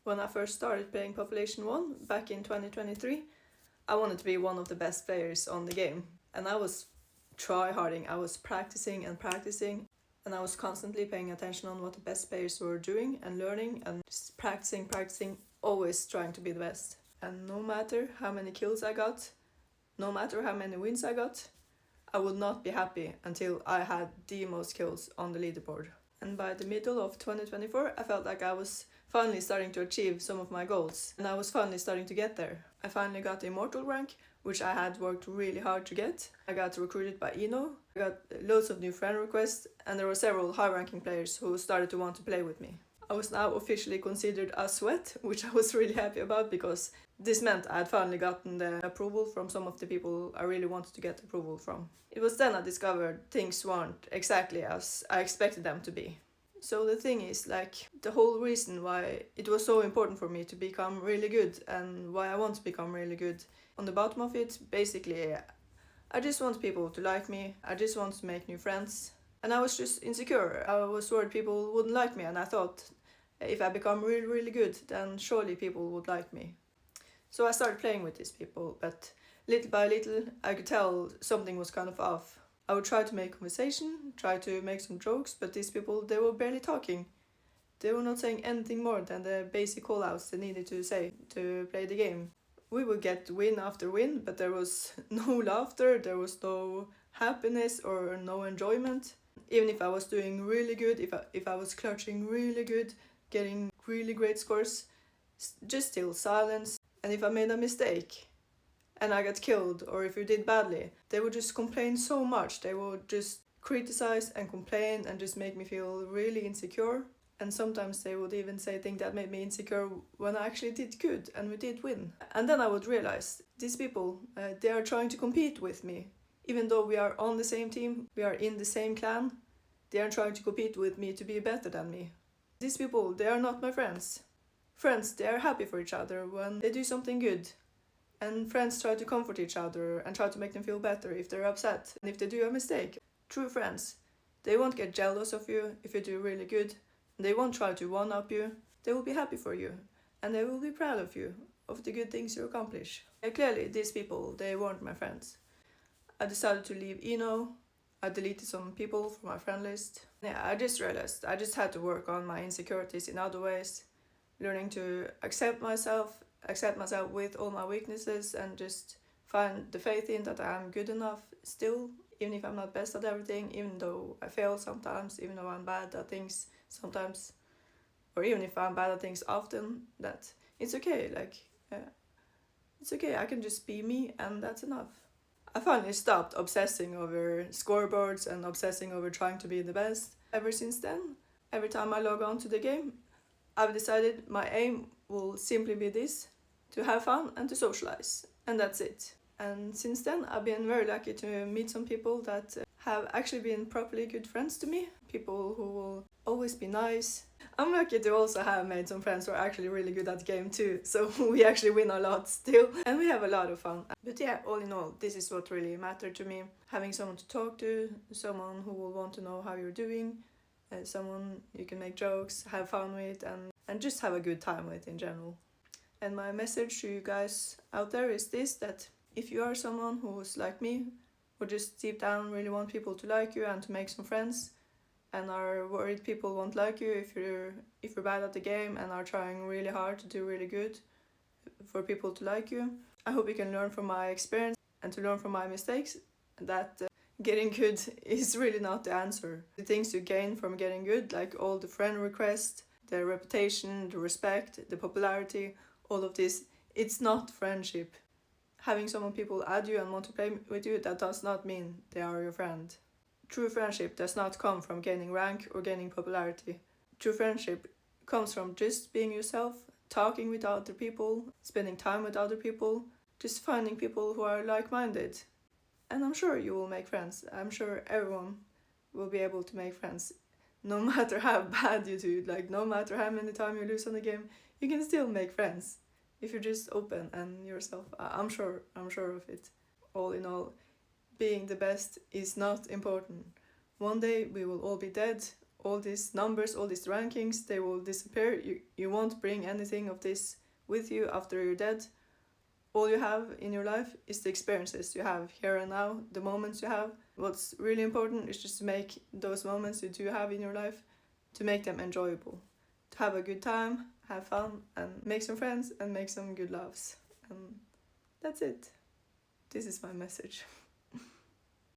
When I first started playing Population 1 back in 2023, I wanted to be one of the best players on the game. And I was try-harding, I was practicing, and I was constantly paying attention on what the best players were doing and learning and just practicing, always trying to be the best. And no matter how many kills I got, no matter how many wins I got, I would not be happy until I had the most kills on the leaderboard. And by the middle of 2024, I felt like I was finally starting to achieve some of my goals, and I was finally starting to get there. I finally got the Immortal rank, which I had worked really hard to get. I got recruited by Eno, I got loads of new friend requests, and there were several high-ranking players who started to want to play with me. I was now officially considered a sweat, which I was really happy about because this meant I had finally gotten the approval from some of the people I really wanted to get approval from. It was then I discovered things weren't exactly as I expected them to be. So the thing is, like, the whole reason why it was so important for me to become really good and why I want to become really good, on the bottom of it, basically, I just want people to like me, I just want to make new friends, and I was just insecure. I was worried people wouldn't like me, and I thought if I become really, really good, then surely people would like me. So I started playing with these people, but little by little, I could tell something was kind of off. I would try to make conversation, try to make some jokes, but these people, they were barely talking. They were not saying anything more than the basic callouts they needed to say to play the game. We would get win after win, but there was no laughter, there was no happiness or no enjoyment. Even if I was doing really good, if I was clutching really good, getting really great scores, just still silence. And if I made a mistake and I got killed, or if you did badly, they would just complain so much. They would just criticize and complain and just make me feel really insecure. And sometimes they would even say things that made me insecure when I actually did good and we did win. And then I would realize these people, they are trying to compete with me. Even though we are on the same team, we are in the same clan, they are trying to compete with me to be better than me. These people, they are not my friends. Friends, they are happy for each other when they do something good. And friends try to comfort each other and try to make them feel better if they're upset and if they do a mistake. True friends, they won't get jealous of you if you do really good. They won't try to one-up you. They will be happy for you and they will be proud of you, of the good things you accomplish. And clearly, these people, they weren't my friends. I decided to leave Eno. I deleted some people from my friend list. Yeah, I just realized I just had to work on my insecurities in other ways, learning to accept myself with all my weaknesses, and just find the faith in that I'm good enough still, even if I'm not best at everything, even though I fail sometimes, even though I'm bad at things sometimes, or even if I'm bad at things often, that it's okay, it's okay, I can just be me and that's enough. I finally stopped obsessing over scoreboards and obsessing over trying to be the best. Ever since then, every time I log on to the game, I've decided my aim will simply be this: to have fun and to socialize, and that's it. And since then, I've been very lucky to meet some people that have actually been properly good friends to me, people who will always be nice. I'm lucky to also have made some friends who are actually really good at the game too, so we actually win a lot still, and we have a lot of fun. But yeah, all in all, this is what really mattered to me: having someone to talk to, someone who will want to know how you're doing, someone you can make jokes, have fun with, and just have a good time with in general. And my message to you guys out there is this: that if you are someone who's like me, who just deep down really want people to like you and to make some friends, and are worried people won't like you if you're bad at the game, and are trying really hard to do really good for people to like you, I hope you can learn from my experience and to learn from my mistakes that getting good is really not the answer. The things you gain from getting good, like all the friend requests, the reputation, the respect, the popularity, all of this, it's not friendship. Having some people add you and want to play with you, that does not mean they are your friend. True friendship does not come from gaining rank or gaining popularity. True friendship comes from just being yourself, talking with other people, spending time with other people, just finding people who are like-minded. And I'm sure you will make friends. I'm sure everyone will be able to make friends. No matter how bad you do, no matter how many times you lose on the game, you can still make friends if you're just open and yourself. I'm sure of it. All in all, being the best is not important. One day we will all be dead, all these numbers, all these rankings, they will disappear. You won't bring anything of this with you after you're dead. All you have in your life is the experiences you have here and now, the moments you have. What's really important is just to make those moments you do have in your life, to make them enjoyable. To have a good time, have fun, and make some friends and make some good loves. And that's it. This is my message.